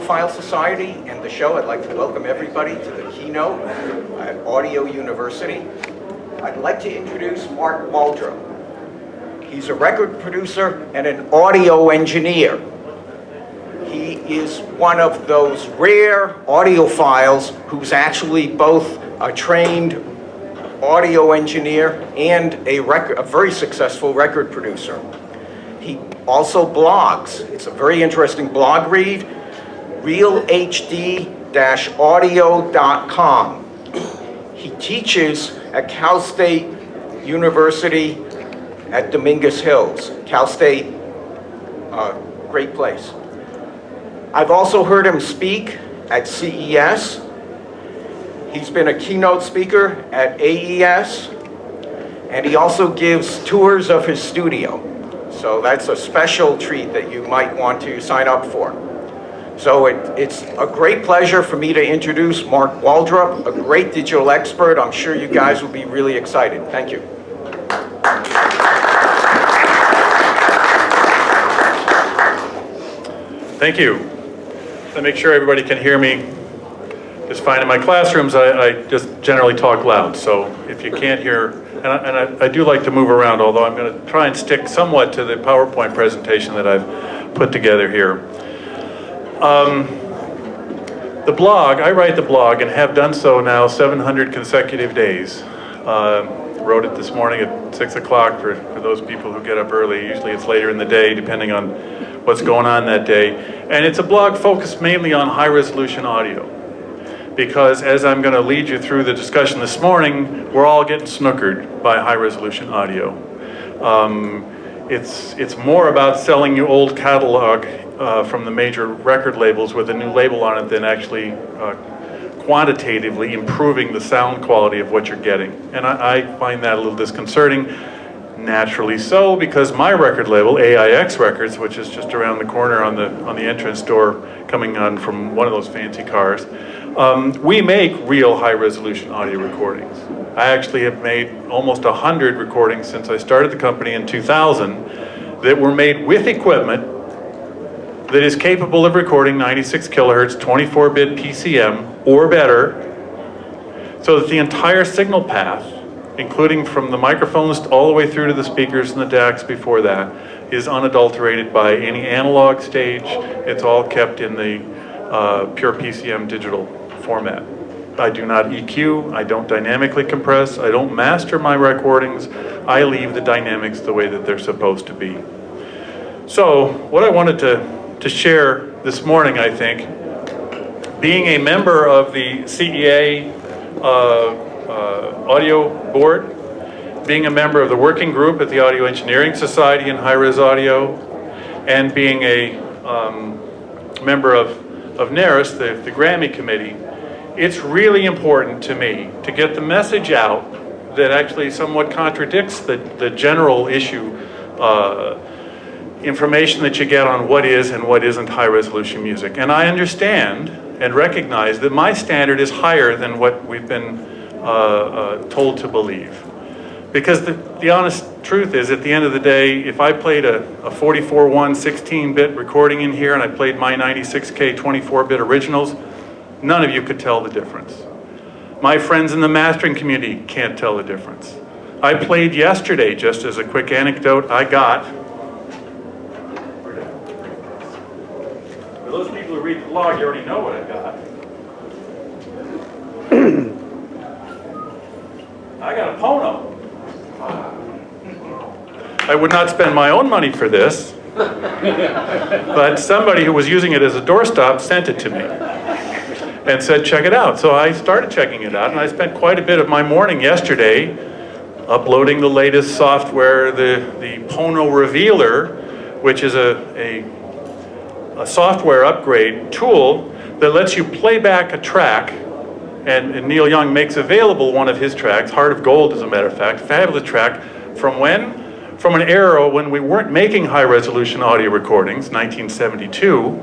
Audiophile Society and the show. I'd like to welcome everybody to the keynote at Audio University. I'd like to introduce Mark Waldrop. He's a record producer and an audio engineer. He is one of those rare audiophiles who's actually both a trained audio engineer and a very successful record producer. He also blogs. It's a very interesting blog read, realhd-audio.com. He teaches at Cal State University at Dominguez Hills. Cal State, great place. I've also heard him speak at CES. He's been a keynote speaker at AES, and he also gives tours of his studio. So that's a special treat that you might want to sign up for. So it's a great pleasure for me to introduce Mark Waldrop, a great digital expert. I'm sure you guys will be really excited. Thank you. Thank you. To make sure everybody can hear me just fine. In my classrooms, I just generally talk loud. So if you can't hear, and I do like to move around, although I'm going to try and stick somewhat to the PowerPoint presentation that I've put together here. The blog, I write the blog and have done so now 700 consecutive days. Wrote it this morning at 6 o'clock for those people who get up early. Usually it's later in the day, depending on what's going on that day. And it's a blog focused mainly on high-resolution audio. Because as I'm going to lead you through the discussion this morning, we're all getting snookered by high-resolution audio. It's more about selling you old catalog from the major record labels with a new label on it than actually quantitatively improving the sound quality of what you're getting. And I find that a little disconcerting. Naturally so, because my record label, AIX Records, which is just around the corner on the entrance door coming on from one of those fancy cars, we make real high-resolution audio recordings. I actually have made almost 100 recordings since I started the company in 2000 that were made with equipment that is capable of recording 96 kilohertz, 24-bit PCM or better, so that the entire signal path, including from the microphones all the way through to the speakers and the DACs before that, is unadulterated by any analog stage. It's all kept in the pure PCM digital format. I do not EQ, I don't dynamically compress, I don't master my recordings, I leave the dynamics the way that they're supposed to be. So, what I wanted to share this morning, I think, being a member of the CEA audio board, being a member of the working group at the Audio Engineering Society in high-res audio, and being a member of NARAS, the Grammy committee, it's really important to me to get the message out that actually somewhat contradicts the general issue information that you get on what is and what isn't high-resolution music. And I understand and recognize that my standard is higher than what we've been told to believe. Because the honest truth is, at the end of the day, if I played a 44.1 16-bit recording in here and I played my 96K 24-bit originals, none of you could tell the difference. My friends in the mastering community can't tell the difference. I played yesterday, just as a quick anecdote, I got, for those people who read the blog, you already know what I got. I got a Pono. I would not spend my own money for this, but somebody who was using it as a doorstop sent it to me and said, check it out. So I started checking it out, and I spent quite a bit of my morning yesterday uploading the latest software, the Pono Revealer, which is a software upgrade tool that lets you play back a track. And Neil Young makes available one of his tracks, Heart of Gold, as a matter of fact, fabulous track, from when? From an era when we weren't making high-resolution audio recordings, 1972,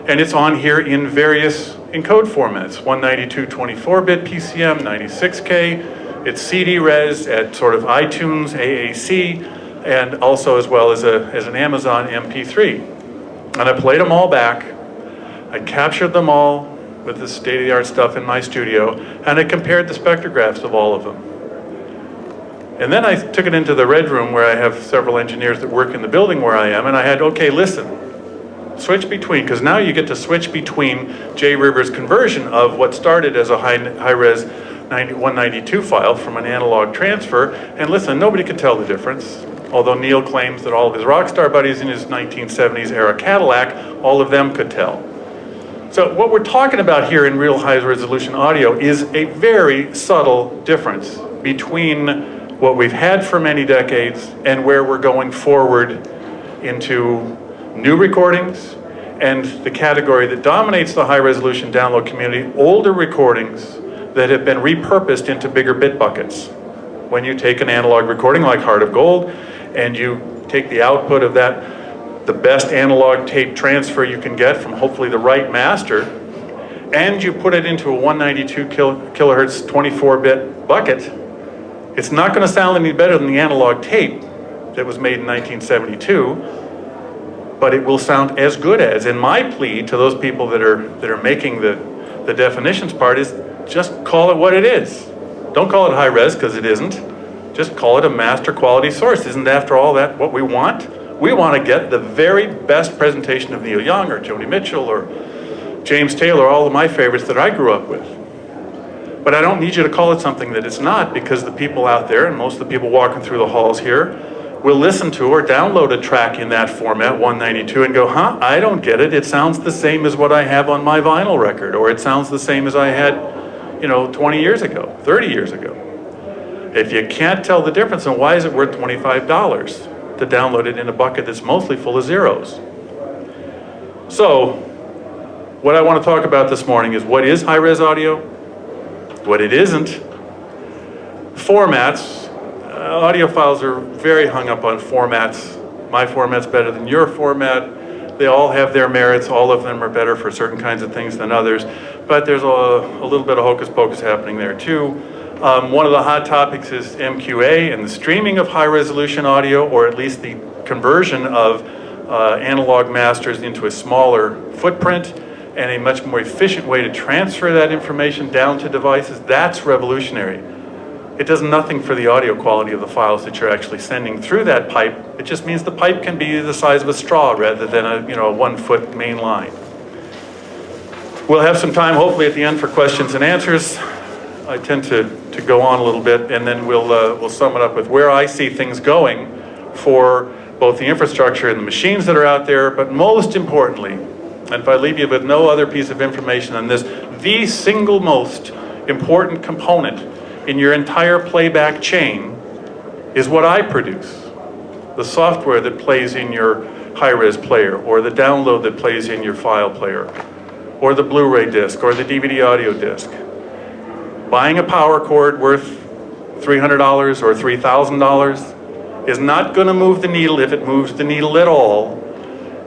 and it's on here in various encode formats, 192 24-bit PCM, 96K, it's CD res at sort of iTunes, AAC, and also as well as an Amazon MP3. And I played them all back. I captured them all with the state-of-the-art stuff in my studio, and I compared the spectrographs of all of them. And then I took it into the red room where I have several engineers that work in the building where I am, and I had, okay, listen, switch between, because now you get to switch between Jay Rivers' conversion of what started as a high-res 192 file from an analog transfer, and listen, nobody could tell the difference. Although Neil claims that all of his rock star buddies in his 1970s era Cadillac, all of them could tell. So what we're talking about here in real high-resolution audio is a very subtle difference between what we've had for many decades and where we're going forward into new recordings and the category that dominates the high-resolution download community, older recordings that have been repurposed into bigger bit buckets. When you take an analog recording like Heart of Gold and you take the output of that, the best analog tape transfer you can get from hopefully the right master, and you put it into a 192 kilohertz 24-bit bucket, it's not going to sound any better than the analog tape that was made in 1972, but it will sound as good as. And my plea to those people that are making the definitions part is just call it what it is. Don't call it high res, because it isn't. Just call it a master quality source. Isn't after all that what we want? We want to get the very best presentation of Neil Young or Joni Mitchell or James Taylor, all of my favorites that I grew up with. But I don't need you to call it something that it's not, because the people out there, and most of the people walking through the halls here, will listen to or download a track in that format, 192, and go, huh, I don't get it. It sounds the same as what I have on my vinyl record, or it sounds the same as I had 20 years ago, 30 years ago. If you can't tell the difference, then why is it worth $25 to download it in a bucket that's mostly full of zeros? So, what I want to talk about this morning is what is high-res audio, what it isn't, formats. Audiophiles are very hung up on formats. My format's better than your format. They all have their merits. All of them are better for certain kinds of things than others. But there's a little bit of hocus pocus happening there too. One of the hot topics is MQA and the streaming of high resolution audio, or at least the conversion of analog masters into a smaller footprint and a much more efficient way to transfer that information down to devices. That's revolutionary. It does nothing for the audio quality of the files that you're actually sending through that pipe. It just means the pipe can be the size of a straw rather than a 1 foot main line. We'll have some time hopefully at the end for questions and answers. I tend to go on a little bit, and then we'll sum it up with where I see things going for both the infrastructure and the machines that are out there, but most importantly, and if I leave you with no other piece of information on this, the single most important component in your entire playback chain is what I produce. The software that plays in your high-res player, or the download that plays in your file player, or the Blu-ray disc, or the DVD audio disc. Buying a power cord worth $300 or $3,000 is not going to move the needle, if it moves the needle at all,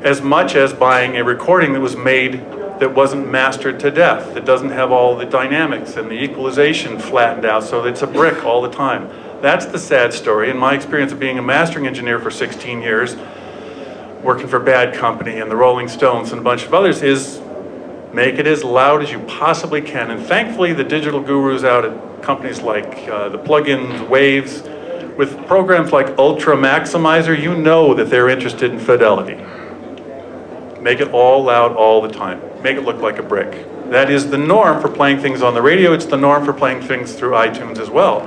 as much as buying a recording that was made that wasn't mastered to death, that doesn't have all the dynamics and the equalization flattened out so that it's a brick all the time. That's the sad story. In my experience of being a mastering engineer for 16 years, working for Bad Company and the Rolling Stones and a bunch of others, is make it as loud as you possibly can. And thankfully, the digital gurus out at companies like the plugins, Waves, with programs like Ultra Maximizer, you know that they're interested in fidelity. Make it all loud all the time. Make it look like a brick. That is the norm for playing things on the radio. It's the norm for playing things through iTunes as well.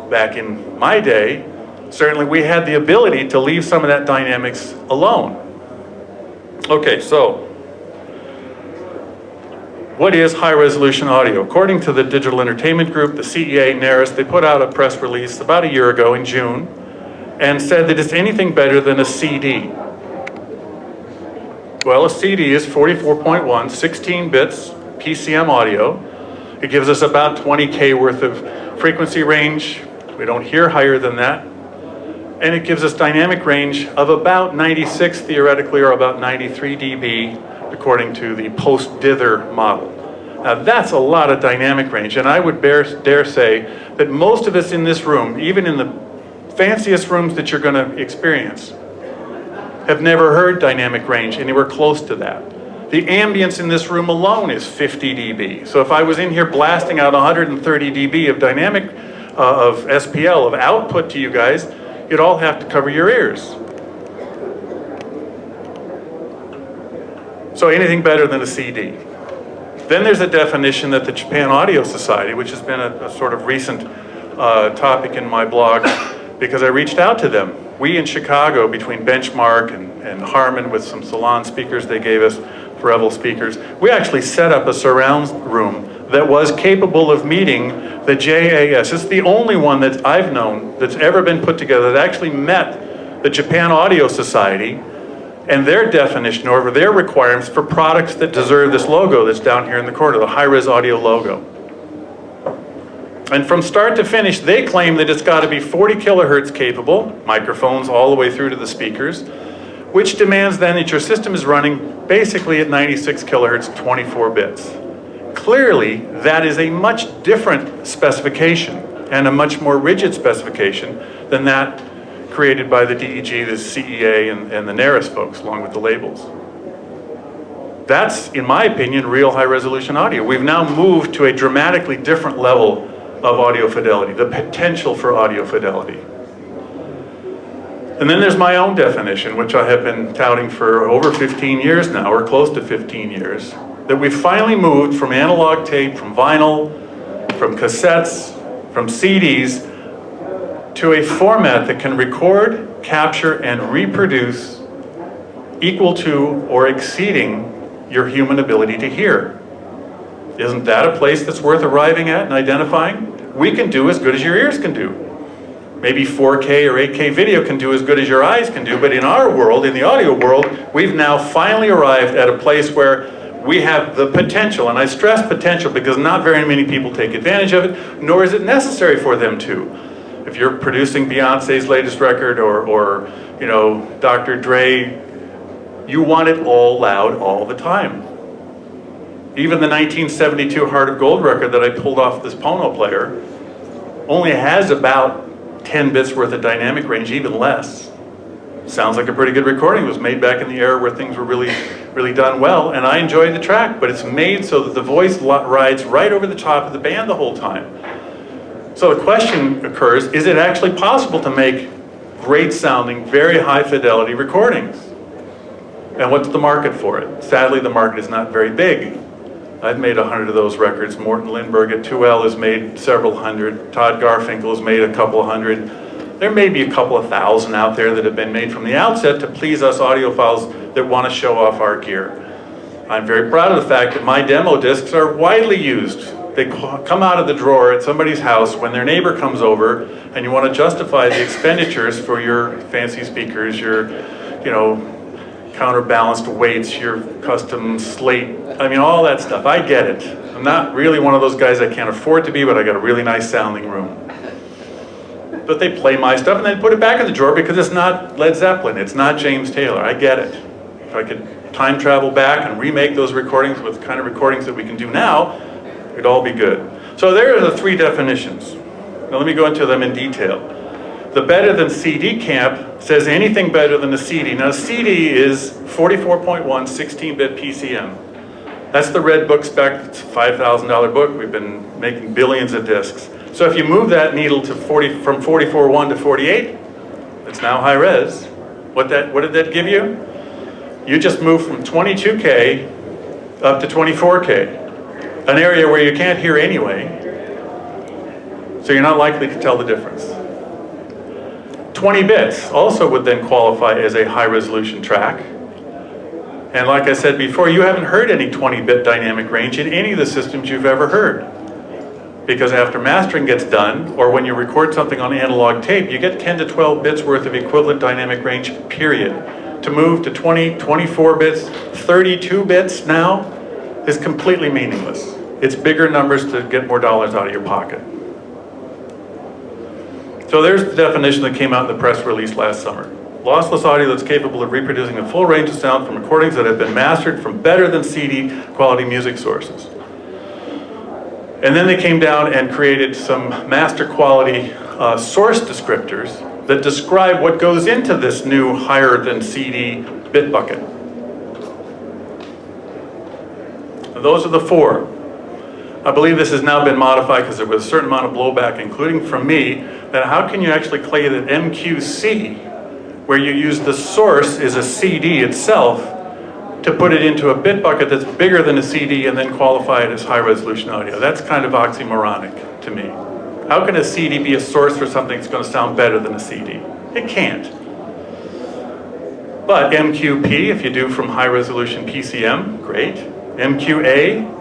Back in my day, certainly we had the ability to leave some of that dynamics alone. Okay, so what is high resolution audio? According to the Digital Entertainment Group, the CEA, NARAS, they put out a press release about a year ago in June and said that it's anything better than a CD. Well, a CD is 44.1, 16 bits, PCM audio. It gives us about 20K worth of frequency range. We don't hear higher than that. And it gives us dynamic range of about 96 theoretically, or about 93 dB, according to the post-dither model. Now that's a lot of dynamic range, and I would dare say that most of us in this room, even in the fanciest rooms that you're going to experience, have never heard dynamic range anywhere close to that. The ambience in this room alone is 50 dB. So if I was in here blasting out 130 dB of dynamic, of SPL, of output to you guys, you'd all have to cover your ears. So anything better than a CD. Then there's a definition that the Japan Audio Society, which has been a sort of recent topic in my blog, because I reached out to them. We in Chicago, between Benchmark and Harman with some salon speakers they gave us, Revel speakers, we actually set up a surround room that was capable of meeting the JAS. It's the only one that I've known that's ever been put together that actually met the Japan Audio Society and their definition or their requirements for products that deserve this logo that's down here in the corner, the high-res audio logo. And from start to finish, they claim that it's got to be 40 kilohertz capable, microphones all the way through to the speakers, which demands then that your system is running basically at 96 kilohertz, 24 bits. Clearly, that is a much different specification and a much more rigid specification than that created by the DEG, the CEA, and the NARAS folks, along with the labels. That's, in my opinion, real high-resolution audio. We've now moved to a dramatically different level of audio fidelity, the potential for audio fidelity. And then there's my own definition, which I have been touting for over 15 years now, or close to 15 years, that we've finally moved from analog tape, from vinyl, from cassettes, from CDs, to a format that can record, capture, and reproduce equal to or exceeding your human ability to hear. Isn't that a place that's worth arriving at and identifying? We can do as good as your ears can do. Maybe 4K or 8K video can do as good as your eyes can do, but in our world, in the audio world, we've now finally arrived at a place where we have the potential, and I stress potential because not very many people take advantage of it, nor is it necessary for them to. If you're producing Beyonce's latest record or you know, Dr. Dre, you want it all loud all the time. Even the 1972 Heart of Gold record that I pulled off this Pono player only has about 10 bits worth of dynamic range, even less. Sounds like a pretty good recording. It was made back in the era where things were really done well, and I enjoyed the track, but it's made so that the voice rides right over the top of the band the whole time. So the question occurs, is it actually possible to make great sounding, very high fidelity recordings? And what's the market for it? Sadly, the market is not very big. I've made 100 of those records. Morton Lindbergh at 2L has made several hundred. Todd Garfinkel has made a couple of hundred. There may be a couple of thousand out there that have been made from the outset to please us audiophiles that want to show off our gear. I'm very proud of the fact that my demo discs are widely used. They come out of the drawer at somebody's house when their neighbor comes over and you want to justify the expenditures for your fancy speakers, your, you know, counterbalanced weights, your custom slate, I mean, all that stuff. I get it. I'm not really one of those guys that can't afford to be, but I got a really nice sounding room. But they play my stuff and then put it back in the drawer because it's not Led Zeppelin, it's not James Taylor. I get it. If I could time travel back and remake those recordings with the kind of recordings that we can do now, it'd all be good. So there are the three definitions. Now let me go into them in detail. The better than CD camp says anything better than a CD. Now a CD is 44.1 16-bit PCM. That's the red book spec. It's a $5,000 book. We've been making billions of discs. So if you move that needle to from 44.1 to 48, it's now high res. What did that give you? You just moved from 22K up to 24K, an area where you can't hear anyway, so you're not likely to tell the difference. 20 bits also would then qualify as a high resolution track. And like I said before, you haven't heard any 20-bit dynamic range in any of the systems you've ever heard. Because after mastering gets done, or when you record something on analog tape, you get 10 to 12 bits worth of equivalent dynamic range, period. To move to 20, 24 bits, 32 bits now is completely meaningless. It's bigger numbers to get more dollars out of your pocket. So there's the definition that came out in the press release last summer. Lossless audio that's capable of reproducing a full range of sound from recordings that have been mastered from better than CD quality music sources. And then they came down and created some master quality source descriptors that describe what goes into this new higher than CD bit bucket. Those are the four. I believe this has now been modified because there was a certain amount of blowback, including from me, that how can you actually claim that MQC, where you use the source is a CD itself, to put it into a bit bucket that's bigger than a CD and then qualify it as high resolution audio. That's kind of oxymoronic to me. How can a CD be a source for something that's going to sound better than a CD? It can't. But MQP, if you do from high resolution PCM, great. MQA,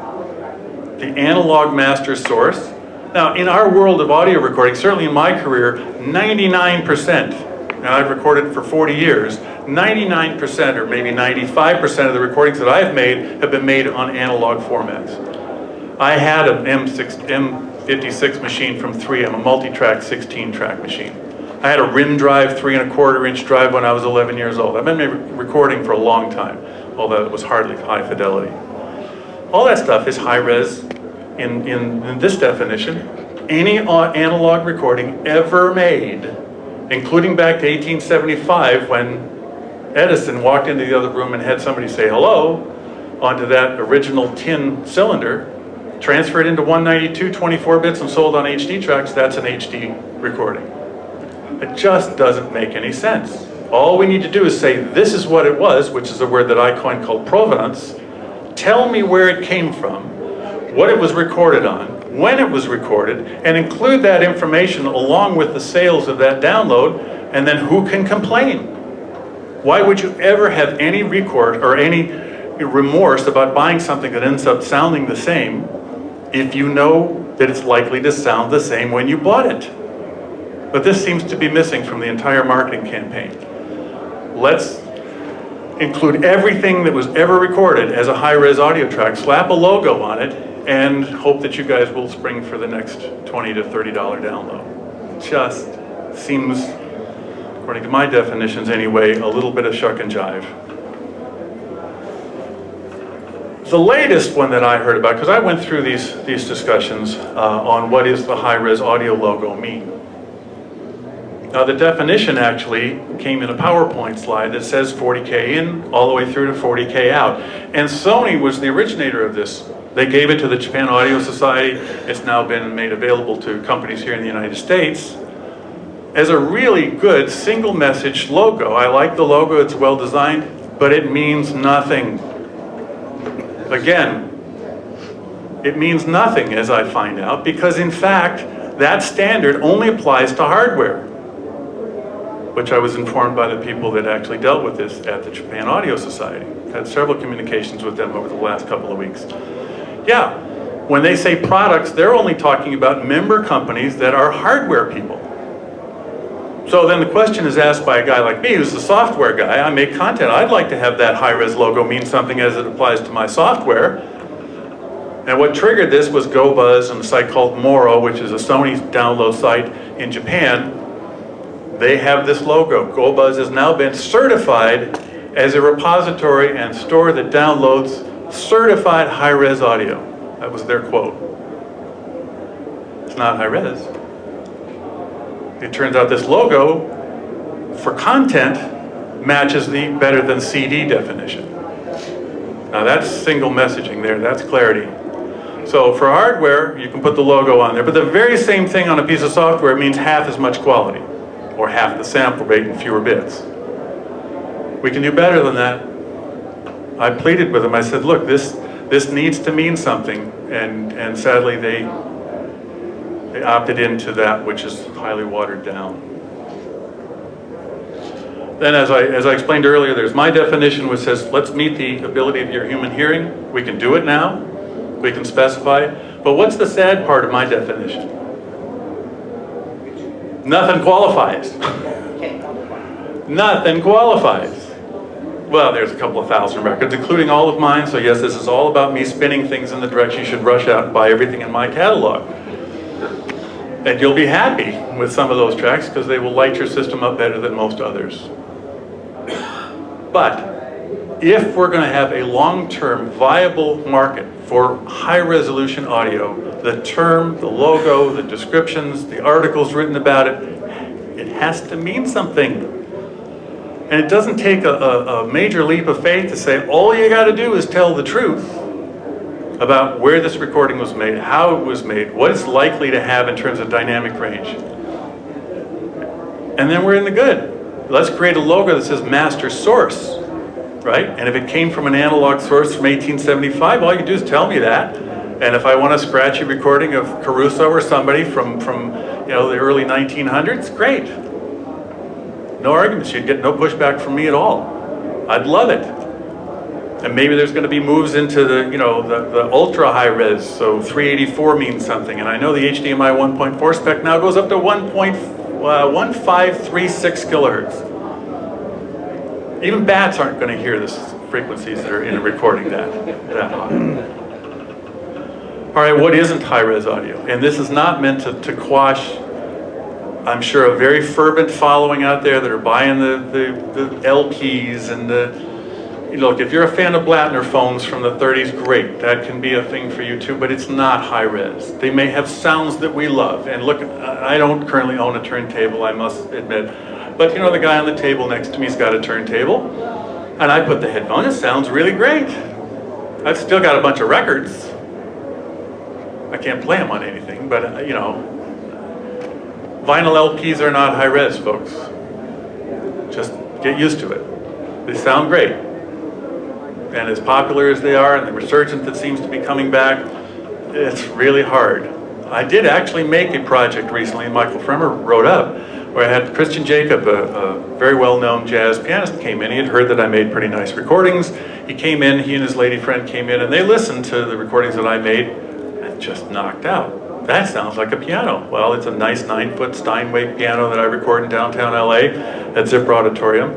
the analog master source. Now, in our world of audio recording, certainly in my career, 99%, and I've recorded for 40 years, 99% or maybe 95% of the recordings that I've made have been made on analog formats. I had an M56 machine from 3M, a multi-track 16-track machine. I had a rim drive, 3¼ inch drive when I was 11 years old. I've been recording for a long time, although it was hardly high fidelity. All that stuff is high res in this definition. Any analog recording ever made, including back to 1875 when Edison walked into the other room and had somebody say hello onto that original tin cylinder, transferred into 192, 24 bits and sold on HD tracks, that's an HD recording. It just doesn't make any sense. All we need to do is say this is what it was, which is a word that I coined called provenance. Tell me where it came from, what it was recorded on, when it was recorded, and include that information along with the sales of that download, and then who can complain? Why would you ever have any record or any remorse about buying something that ends up sounding the same if you know that it's likely to sound the same when you bought it? But this seems to be missing from the entire marketing campaign. Let's include everything that was ever recorded as a high-res audio track, slap a logo on it, and hope that you guys will spring for the next $20 to $30 download. Just seems, according to my definitions anyway, a little bit of shuck and jive. The latest one that I heard about, because I went through these discussions on what is the high-res audio logo mean. Now the definition actually came in a PowerPoint slide that says 40K in all the way through to 40K out. And Sony was the originator of this. They gave it to the Japan Audio Society. It's now been made available to companies here in the United States as a really good single message logo. I like the logo, it's well designed, but it means nothing. Again, it means nothing as I find out, because in fact, that standard only applies to hardware, which I was informed by the people that actually dealt with this at the Japan Audio Society. Had several communications with them over the last couple of weeks. Yeah, when they say products, they're only talking about member companies that are hardware people. So then the question is asked by a guy like me, who's the software guy. I make content. I'd like to have that high-res logo mean something as it applies to my software. And what triggered this was GoBuzz and a site called Moro, which is a Sony download site in Japan. They have this logo. GoBuzz has now been certified as a repository and store that downloads certified high-res audio. That was their quote. It's not high-res. It turns out this logo for content matches the better than CD definition. Now that's single messaging there, that's clarity. So for hardware, you can put the logo on there, but the very same thing on a piece of software means half as much quality, or half the sample rate and fewer bits. We can do better than that. I pleaded with them, I said, look, this needs to mean something, and sadly they opted into that which is highly watered down. Then as I explained earlier, there's my definition which says, let's meet the ability of your human hearing. We can do it now, we can specify, but what's the sad part of my definition? Nothing qualifies. Nothing qualifies. Well, there's a couple of thousand records, including all of mine, so yes, this is all about me spinning things in the direction you should rush out and buy everything in my catalog. And you'll be happy with some of those tracks because they will light your system up better than most others. But if we're going to have a long-term viable market for high-resolution audio, the term, the logo, the descriptions, the articles written about it, it has to mean something. And it doesn't take a major leap of faith to say, all you got to do is tell the truth. about where this recording was made, how it was made, what it's likely to have in terms of dynamic range. And then we're in the good. Let's create a logo that says master source, right? And if it came from an analog source from 1875, all you do is tell me that. And if I want a scratchy recording of Caruso or somebody from the early 1900s, great. No arguments. You'd get no pushback from me at all. I'd love it. And maybe there's going to be moves into the ultra high res, so 384 means something. And I know the HDMI 1.4 spec now goes up to 1536 kilohertz. Even bats aren't going to hear the frequencies that are in a recording that high. All right, what isn't high-res audio? And this is not meant to quash, I'm sure, a very fervent following out there that are buying the LPs and look, if you're a fan of Blattner phones from the 30s, great. That can be a thing for you too, but it's not high-res. They may have sounds that we love. And look, I don't currently own a turntable, I must admit. But the guy on the table next to me's got a turntable. And I put the headphone, it sounds really great. I've still got a bunch of records. I can't play them on anything, but vinyl LPs are not high res, folks. Just get used to it. They sound great. And as popular as they are, and the resurgence that seems to be coming back, it's really hard. I did actually make a project recently, Michael Fremer wrote up, where I had Christian Jacob, a very well-known jazz pianist, came in. He had heard that I made pretty nice recordings. He came in, he and his lady friend came in, and they listened to the recordings that I made, and just knocked out. That sounds like a piano. Well, it's a nice 9-foot Steinway piano that I record in downtown LA at Zipper Auditorium.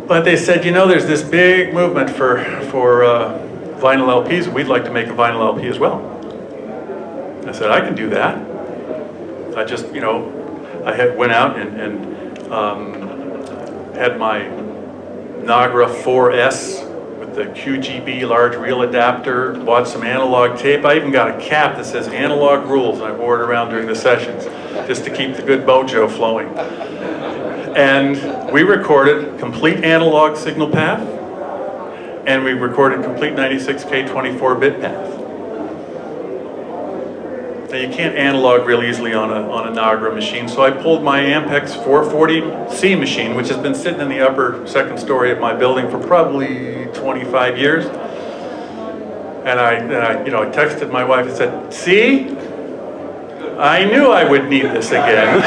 But they said, there's this big movement for vinyl LPs. We'd like to make a vinyl LP as well. I said, I can do that. I just, went out and had my Nagra 4S with the QGB large reel adapter, bought some analog tape. I even got a cap that says analog rules, and I wore it around during the sessions just to keep the good mojo flowing. And we recorded complete analog signal path, and we recorded complete 96K 24-bit path. Now you can't analog real easily on a Nagra machine, so I pulled my Ampex 440C machine, which has been sitting in the upper second story of my building for probably 25 years. And I texted my wife and said, "See, I knew I would need this again."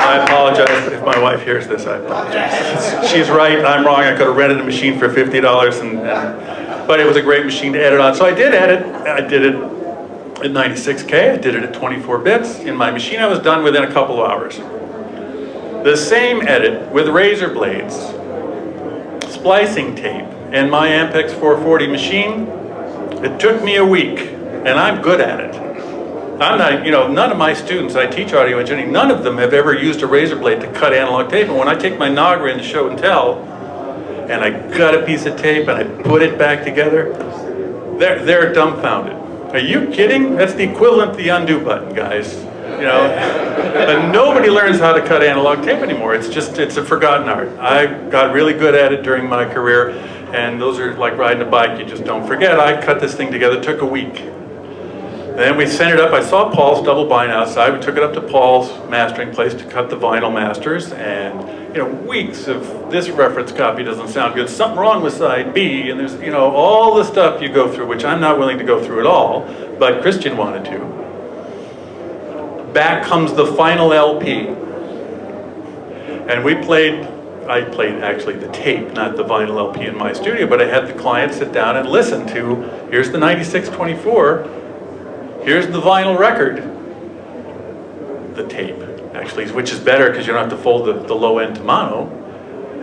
I apologize if my wife hears this. I apologize. She's right. I'm wrong. I could have rented a machine for $50, but it was a great machine to edit on. So I did edit. I did it at 96K. I did it at 24 bits. In my machine, I was done within a couple of hours. The same edit with razor blades, splicing tape, and my Ampex 440 machine. It took me a week, and I'm good at it. I'm not, none of my students, I teach audio engineering, none of them have ever used a razor blade to cut analog tape. And when I take my Nagra into show and tell, and I cut a piece of tape and I put it back together, they're dumbfounded. Are you kidding? That's the equivalent to the undo button, guys. But nobody learns how to cut analog tape anymore. It's a forgotten art. I got really good at it during my career, and those are like riding a bike, you just don't forget. I cut this thing together, it took a week. And then we sent it up. I saw Paul's double bind outside. We took it up to Paul's mastering place to cut the vinyl masters, and weeks of this reference copy doesn't sound good. Something wrong with side B, and there's all the stuff you go through, which I'm not willing to go through at all, but Christian wanted to. Back comes the final LP, and I played actually the tape, not the vinyl LP in my studio, but I had the client sit down and listen to, here's the 9624. Here's the vinyl record, the tape, actually, which is better because you don't have to fold the low end to mono.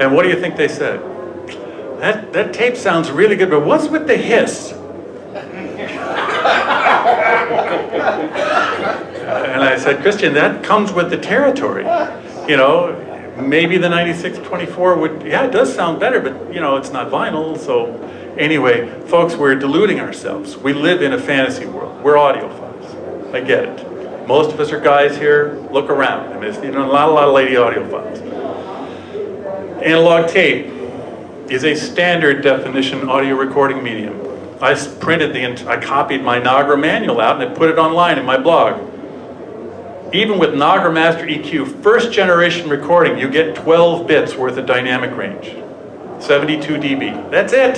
And what do you think they said? That tape sounds really good, but what's with the hiss? And I said, Christian, that comes with the territory. Maybe the 9624 would, it does sound better, but it's not vinyl, so. Anyway, folks, we're deluding ourselves. We live in a fantasy world. We're audiophiles. I get it. Most of us are guys here. Look around. I mean, not a lot of lady audiophiles. Analog tape. is a standard definition audio recording medium. I copied my Nagra manual out and I put it online in my blog. Even with Nagra Master EQ, first generation recording, you get 12 bits worth of dynamic range. 72 dB. That's it.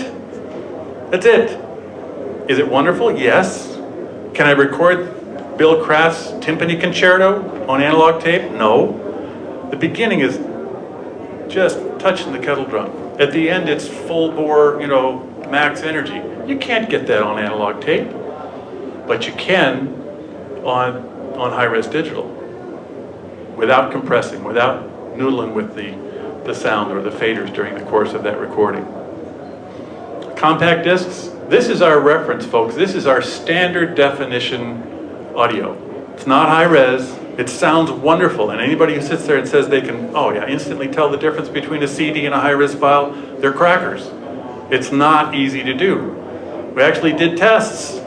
That's it. Is it wonderful? Yes. Can I record Bill Kraft's Timpani Concerto on analog tape? No. The beginning is just touching the kettle drum. At the end, it's full bore, max energy. You can't get that on analog tape, but you can on high-res digital without compressing, without noodling with the sound or the faders during the course of that recording. Compact discs, this is our reference, folks. This is our standard definition audio. It's not high-res. It sounds wonderful, and anybody who sits there and says they can, instantly tell the difference between a CD and a high-res file, they're crackers. It's not easy to do. We actually did tests.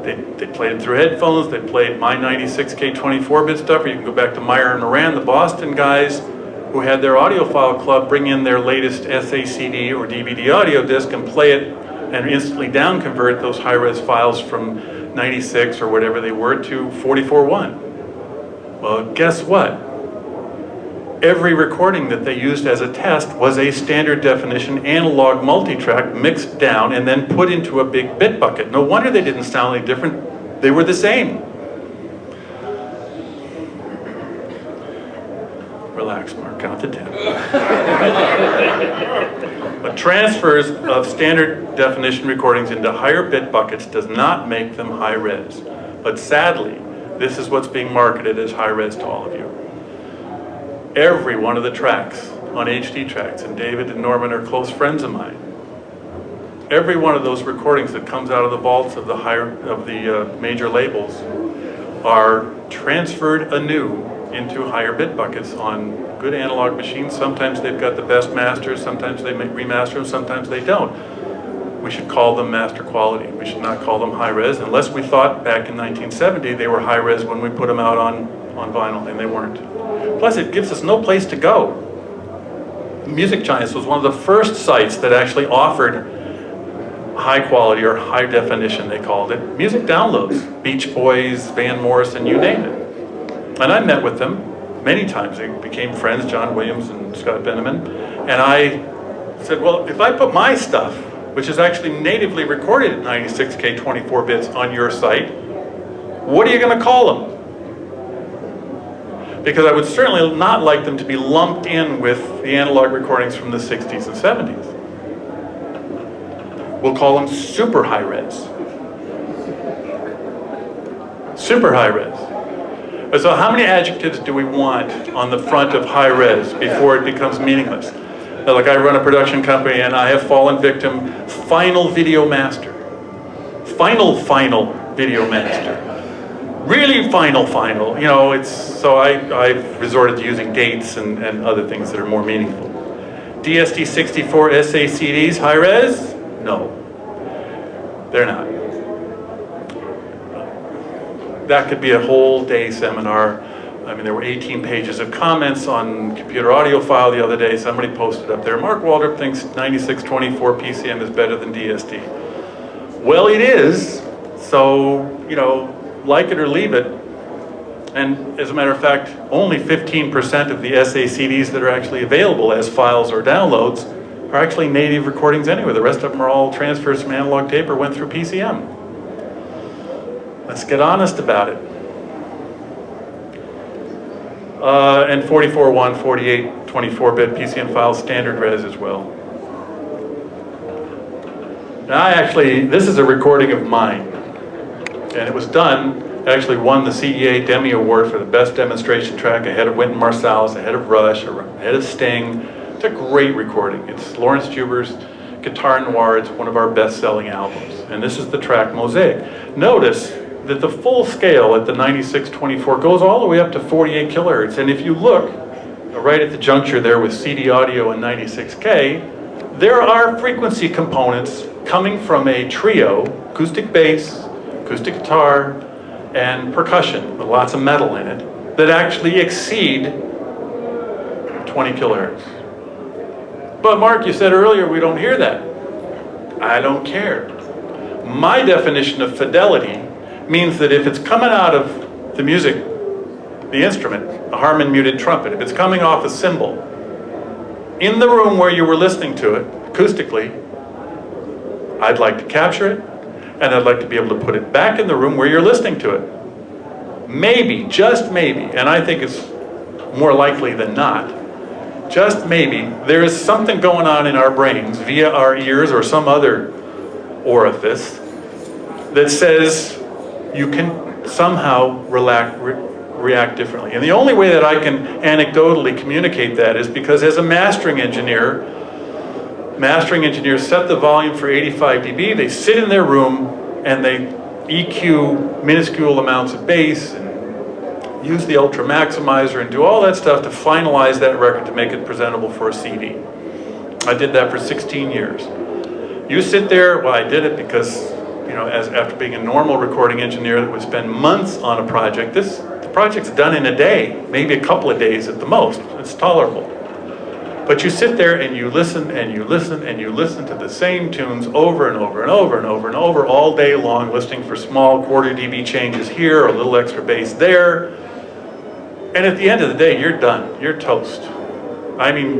They played it through headphones. They played my 96K 24-bit stuff, or you can go back to Meyer and Moran, the Boston guys, who had their audiophile club bring in their latest SACD or DVD audio disc and play it and instantly down convert those high-res files from 96 or whatever they were to 44.1. Well, guess what? Every recording that they used as a test was a standard definition analog multitrack mixed down and then put into a big bit bucket. No wonder they didn't sound any different. They were the same. Relax, Mark, count to 10. But transfers of standard definition recordings into higher bit buckets does not make them high res. But sadly, this is what's being marketed as high res to all of you. Every one of the tracks on HD tracks, and David and Norman are close friends of mine. Every one of those recordings that comes out of the vaults of the major labels are transferred anew into higher bit buckets on good analog machines. Sometimes they've got the best masters, sometimes they remaster them, sometimes they don't. We should call them master quality. We should not call them high res, unless we thought back in 1970 they were high res when we put them out on vinyl, and they weren't. Plus, it gives us no place to go. Music Giants was one of the first sites that actually offered high quality or high definition, they called it, music downloads. Beach Boys, Van Morrison, you name it. And I met with them many times. They became friends, John Williams and Scott Benjamin. And I said, well, if I put my stuff, which is actually natively recorded at 96K 24 bits on your site, what are you going to call them? Because I would certainly not like them to be lumped in with the analog recordings from the 60s and 70s. We'll call them super high res. Super high res. So how many adjectives do we want on the front of high res before it becomes meaningless? Now, like I run a production company and I have fallen victim, final video master. Final video master. Really final, so I've resorted to using dates and other things that are more meaningful. DSD64 SACDs, high res? No, they're not. That could be a whole day seminar. I mean, there were 18 pages of comments on computer audio file the other day. Somebody posted up there, Mark Waldrop thinks 9624 PCM is better than DSD. Well, it is, so, like it or leave it. And as a matter of fact, only 15% of the SACDs that are actually available as files or downloads are actually native recordings anyway. The rest of them are all transfers from analog tape or went through PCM. Let's get honest about it. And 44.1, 48, 24-bit PCM files, standard res as well. Now this is a recording of mine. And it was done, actually won the CEA Demi Award for the best demonstration track ahead of Wynton Marsalis, ahead of Rush, ahead of Sting. It's a great recording. It's Lawrence Juber's Guitar Noir. It's one of our best-selling albums. And this is the track Mosaic. Notice that the full scale at the 9624 goes all the way up to 48 kilohertz. And if you look right at the juncture there with CD audio and 96K, there are frequency components coming from a trio, acoustic bass, acoustic guitar, and percussion with lots of metal in it that actually exceed 20 kilohertz. But Mark, you said earlier we don't hear that. I don't care. My definition of fidelity means that if it's coming out of the music, the instrument, a Harman muted trumpet, if it's coming off a cymbal, in the room where you were listening to it, acoustically, I'd like to capture it, and I'd like to be able to put it back in the room where you're listening to it. Maybe, just maybe, and I think it's more likely than not, just maybe, there is something going on in our brains via our ears or some other orifice that says you can somehow react differently. And the only way that I can anecdotally communicate that is because as a mastering engineers set the volume for 85 dB, they sit in their room and they EQ minuscule amounts of bass and use the ultra maximizer and do all that stuff to finalize that record to make it presentable for a CD. I did that for 16 years. You sit there, well, I did it because, you know, after being a normal recording engineer that would spend months on a project, the project's done in a day, maybe a couple of days at the most. It's tolerable. But you sit there and you listen and you listen and you listen to the same tunes over and over and over and over and over all day long, listening for small quarter dB changes here or a little extra bass there. And at the end of the day, you're done. You're toast. I mean,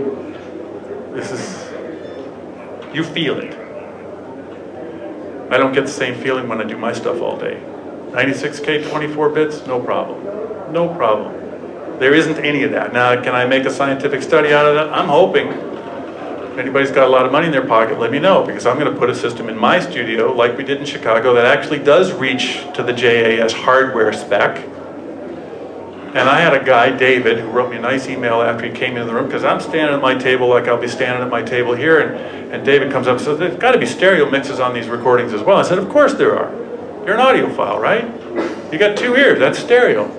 you feel it. I don't get the same feeling when I do my stuff all day. 96K, 24 bits, no problem. No problem. There isn't any of that. Now, can I make a scientific study out of that? I'm hoping. If anybody's got a lot of money in their pocket, let me know, because I'm going to put a system in my studio, like we did in Chicago, that actually does reach to the JAS hardware spec. And I had a guy, David, who wrote me a nice email after he came into the room, because I'm standing at my table like I'll be standing at my table here, and David comes up and says, there's got to be stereo mixes on these recordings as well. I said, of course there are. You're an audiophile, right? You got 2 ears, that's stereo.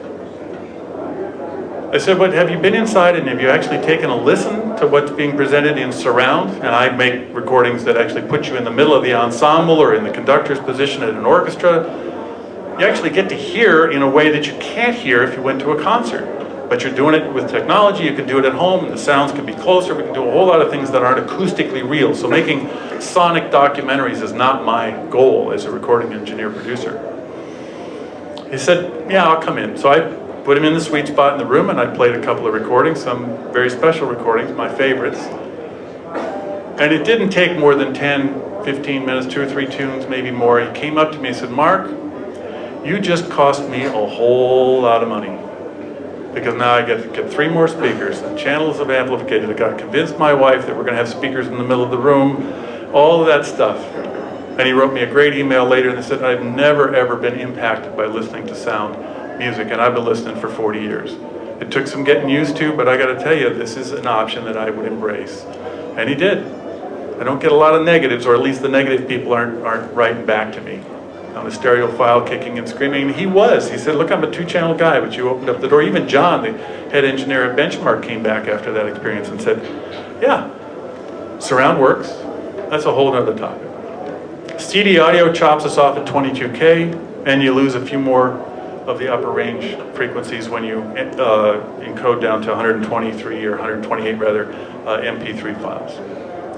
I said, but have you been inside and have you actually taken a listen to what's being presented in surround? And I make recordings that actually put you in the middle of the ensemble or in the conductor's position at an orchestra. You actually get to hear in a way that you can't hear if you went to a concert. But you're doing it with technology, you can do it at home, and the sounds can be closer, we can do a whole lot of things that aren't acoustically real. So making sonic documentaries is not my goal as a recording engineer producer. He said, yeah, I'll come in. So I put him in the sweet spot in the room and I played a couple of recordings, some very special recordings, my favorites. And it didn't take more than 10, 15 minutes, 2 or 3 tunes, maybe more. He came up to me and said, Mark, you just cost me a whole lot of money. Because now I get 3 more speakers and channels of amplification. I got to convince my wife that we're going to have speakers in the middle of the room, all of that stuff. And he wrote me a great email later and he said, I've never ever been impacted by listening to sound music, and I've been listening for 40 years. It took some getting used to, but I got to tell you, this is an option that I would embrace. And he did. I don't get a lot of negatives, or at least the negative people aren't writing back to me. I'm a stereophile kicking and screaming. And he said, look, I'm a 2-channel guy, but you opened up the door. Even John, the head engineer at Benchmark, came back after that experience and said, yeah, surround works. That's a whole other topic. CD audio chops us off at 22K, and you lose a few more of the upper range frequencies when you encode down to 123 or 128 rather MP3 files.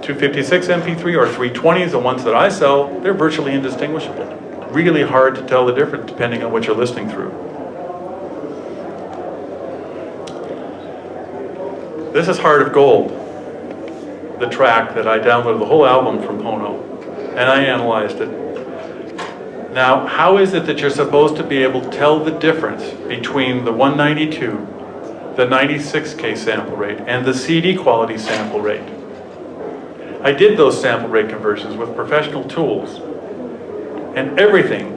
256 MP3 or 320s, the ones that I sell, they're virtually indistinguishable. Really hard to tell the difference depending on what you're listening through. This is Heart of Gold, the track that I downloaded the whole album from Pono, and I analyzed it. Now, how is it that you're supposed to be able to tell the difference between the 192, the 96K sample rate, and the CD quality sample rate? I did those sample rate conversions with professional tools, and everything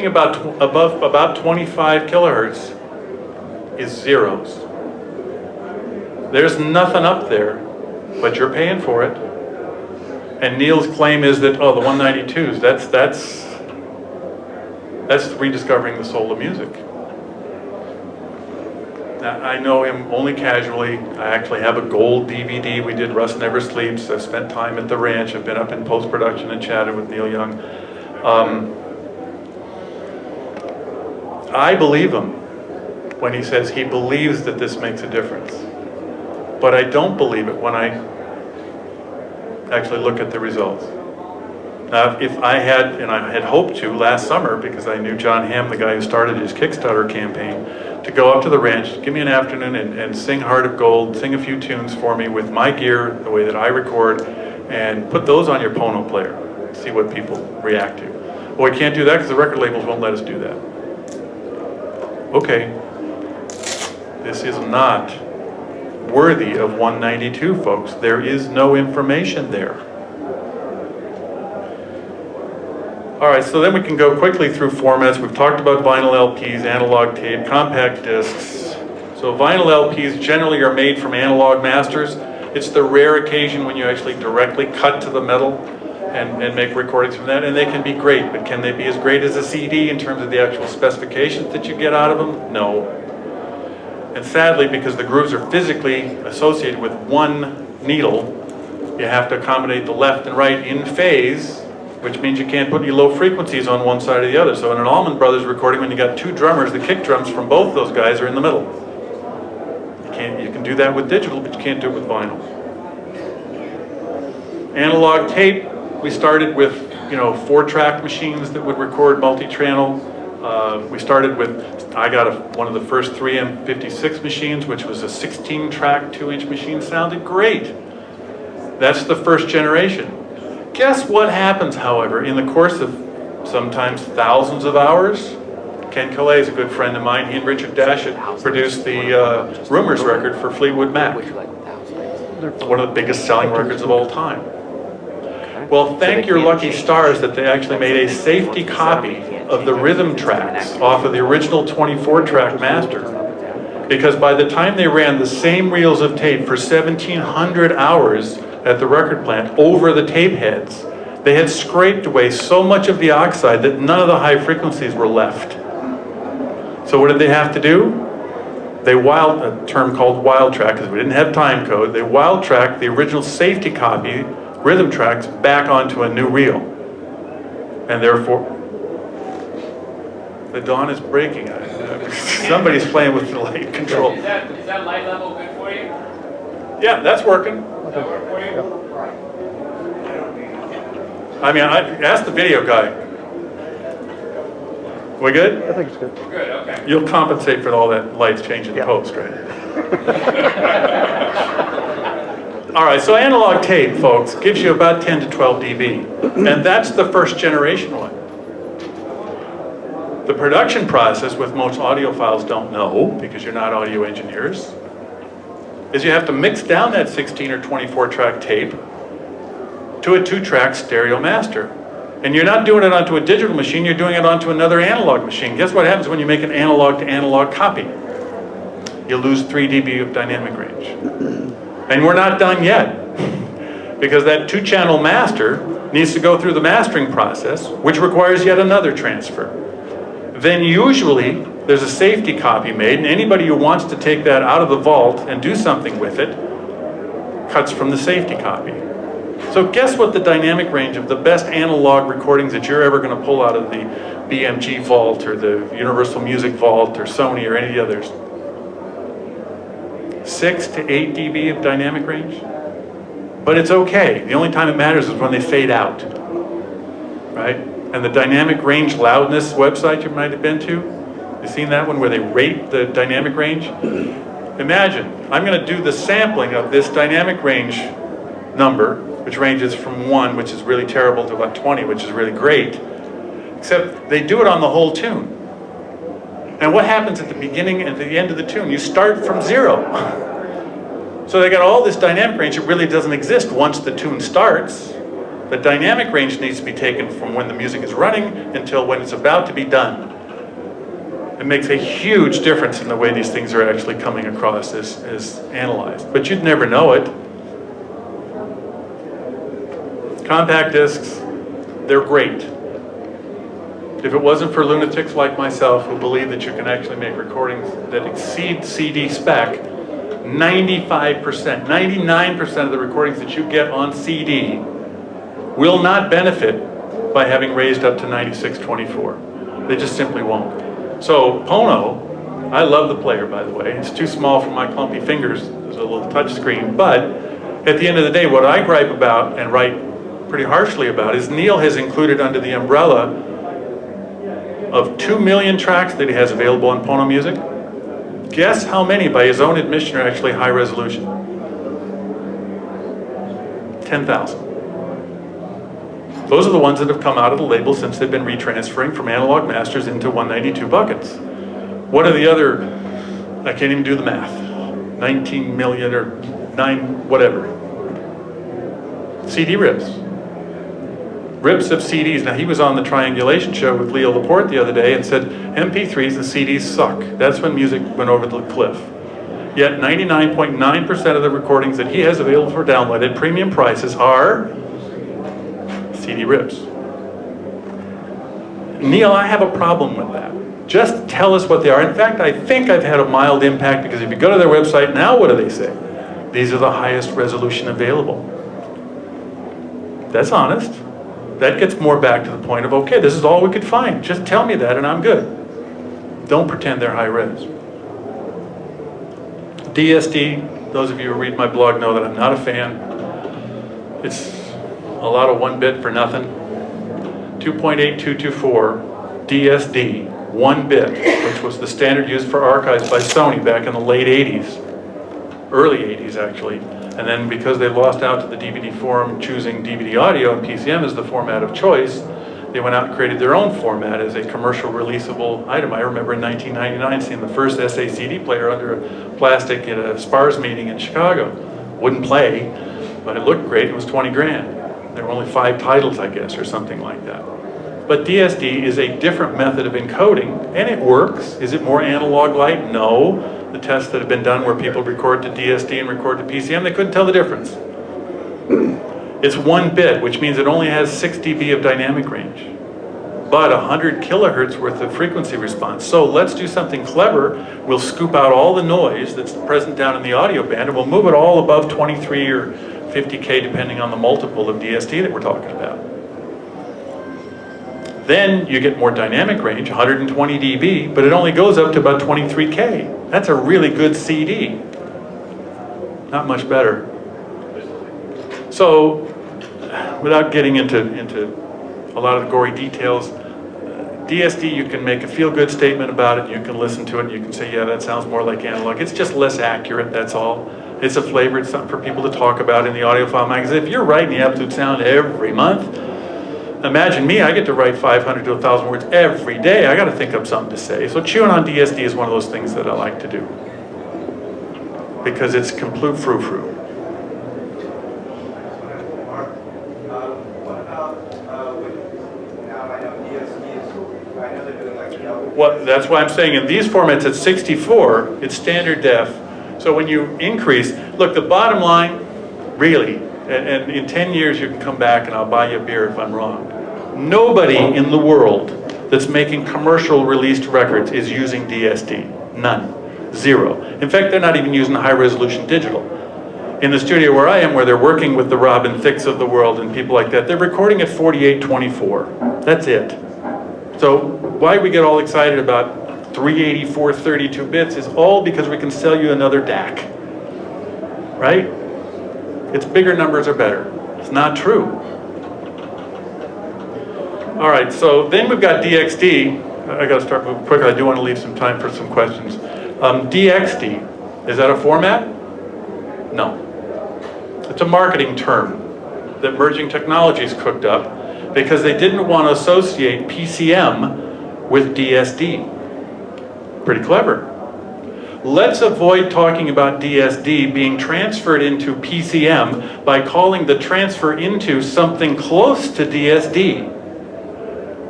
above about 25 kilohertz is zeros. There's nothing up there, but you're paying for it. And Neil's claim is that, oh, the 192s, that's rediscovering the soul of music. Now, I know him only casually. I actually have a gold DVD. We did Rust Never Sleeps. I've spent time at the ranch. I've been up in post-production and chatted with Neil Young. I believe him when he says he believes that this makes a difference. but I don't believe it when I actually look at the results. Now, if I had, and I had hoped to last summer, because I knew John Hamm, the guy who started his Kickstarter campaign, to go up to the ranch, give me an afternoon and sing Heart of Gold, sing a few tunes for me with my gear, the way that I record, and put those on your Pono player, see what people react to. Well, we can't do that because the record labels won't let us do that. Okay, this is not worthy of 192, folks. There is no information there. All right, so then we can go quickly through formats. We've talked about vinyl LPs, analog tape, compact discs. So vinyl LPs generally are made from analog masters. It's the rare occasion when you actually directly cut to the metal and make recordings from that, and they can be great, but can they be as great as a CD in terms of the actual specifications that you get out of them? No. And sadly, because the grooves are physically associated with one needle, you have to accommodate the left and right in phase, which means you can't put any low frequencies on one side or the other. So in an Allman Brothers recording, when you got two drummers, the kick drums from both those guys are in the middle. You can do that with digital, but you can't do it with vinyl. Analog tape, we started with 4-track machines that would record multi-channel. We started with, I got one of the first 3M56 machines, which was a 16-track 2-inch machine. Sounded great. That's the first generation. Guess what happens, however, in the course of sometimes thousands of hours? Ken Calais is a good friend of mine. He and Richard Dashett produced the Rumors record for Fleetwood Mac. One of the biggest selling records of all time. Well, thank your lucky stars that they actually made a safety copy of the rhythm tracks off of the original 24-track master. Because by the time they ran the same reels of tape for 1,700 hours at the record plant over the tape heads, they had scraped away so much of the oxide that none of the high frequencies were left. So what did they have to do? They a term called wild track, because we didn't have time code, they wild tracked the original safety copy rhythm tracks back onto a new reel. And therefore, the dawn is breaking. Somebody's playing with the light control. Is that light level good for you? Yeah, that's working. Does that work for you? I mean, ask the video guy. We good? I think it's good. Good, okay. You'll compensate for all that lights changing in post, right? All right, so analog tape, folks, gives you about 10 to 12 dB. And that's the first generation one. The production process, which most audiophiles don't know, because you're not audio engineers, is you have to mix down that 16 or 24-track tape to a 2-track stereo master. And you're not doing it onto a digital machine, you're doing it onto another analog machine. Guess what happens when you make an analog to analog copy? You lose 3 dB of dynamic range. And we're not done yet, because that 2-channel master needs to go through the mastering process, which requires yet another transfer. Then usually there's a safety copy made, and anybody who wants to take that out of the vault and do something with it cuts from the safety copy. So guess what the dynamic range of the best analog recordings that you're ever going to pull out of the BMG vault or the Universal Music vault or Sony or any of the others? 6 to 8 dB of dynamic range? But it's okay. The only time it matters is when they fade out, right? And the dynamic range loudness website you might have been to, you seen that one where they rate the dynamic range? Imagine, I'm going to do the sampling of this dynamic range number, which ranges from 1, which is really terrible, to about 20, which is really great, except they do it on the whole tune. And what happens at the beginning and at the end of the tune? You start from 0. So they got all this dynamic range that really doesn't exist once the tune starts. The dynamic range needs to be taken from when the music is running until when it's about to be done. It makes a huge difference in the way these things are actually coming across as analyzed. But you'd never know it. Compact discs, they're great. If it wasn't for lunatics like myself who believe that you can actually make recordings that exceed CD spec, 95%, 99% of the recordings that you get on CD will not benefit by having raised up to 9624. They just simply won't. So Pono, I love the player, by the way. It's too small for my clumpy fingers, was a little touch screen. But at the end of the day, what I gripe about and write pretty harshly about is Neil has included under the umbrella of 2 million tracks that he has available on Pono Music. Guess how many, by his own admission, are actually high resolution? 10,000. Those are the ones that have come out of the label since they've been retransferring from analog masters into 192 buckets. What are the other, I can't even do the math, 19 million or 9, whatever. CD rips. Rips of CDs. Now he was on the Triangulation show with Leo Laporte the other day and said, MP3s and CDs suck. That's when music went over the cliff. Yet 99.9% of the recordings that he has available for download at premium prices are CD rips. Neil, I have a problem with that. Just tell us what they are. In fact, I think I've had a mild impact because if you go to their website now, what do they say? These are the highest resolution available. That's honest. That gets more back to the point of, okay, this is all we could find. Just tell me that and I'm good. Don't pretend they're high res. DSD, those of you who read my blog know that I'm not a fan. It's a lot of 1 bit for nothing. 2.8224 DSD, 1 bit, which was the standard used for archives by Sony back in the late 80s, early 80s actually. And then because they lost out to the DVD forum choosing DVD audio and PCM as the format of choice, they went out and created their own format as a commercial releasable item. I remember in 1999 seeing the first SA-CD player under a plastic at a SPARS meeting in Chicago. Wouldn't play, but it looked great. It was 20 grand. There were only 5 titles, I guess, or something like that. But DSD is a different method of encoding, and it works. Is it more analog light? No. The tests that have been done where people record to DSD and record to PCM, they couldn't tell the difference. It's 1 bit, which means it only has 6 dB of dynamic range, but 100 kilohertz worth of frequency response. So let's do something clever. We'll scoop out all the noise that's present down in the audio band, and we'll move it all above 23 or 50K, depending on the multiple of DSD that we're talking about. Then you get more dynamic range, 120 dB, but it only goes up to about 23K. That's a really good CD. Not much better. So, without getting into a lot of the gory details, DSD, you can make a feel-good statement about it, you can listen to it, you can say, yeah, that sounds more like analog. It's just less accurate, that's all. It's a flavor, it's something for people to talk about in the audiophile magazine. If you're writing the absolute sound every month, imagine me, I get to write 500 to 1,000 words every day. I got to think up something to say. So chewing on DSD is one of those things that I like to do because it's complete frou-frou. What about now I know DSDs, I know they're doing like Well, that's why I'm saying in these formats at 64, it's standard def. So when you increase, look, the bottom line, really, and in 10 years you can come back and I'll buy you a beer if I'm wrong. Nobody in the world that's making commercial released records is using DSD. None. Zero. In fact, they're not even using high resolution digital. In the studio where I am, where they're working with the Robin Thicks of the world and people like that, they're recording at 4824. That's it. So why we get all excited about 384 32 bits is all because we can sell you another DAC. Right? It's bigger numbers are better. It's not true. All right, so then we've got DXD. I got to start moving quicker. I do want to leave some time for some questions. DXD, is that a format? No. It's a marketing term that Merging Technologies cooked up because they didn't want to associate PCM with DSD. Pretty clever. Let's avoid talking about DSD being transferred into PCM by calling the transfer into something close to DSD,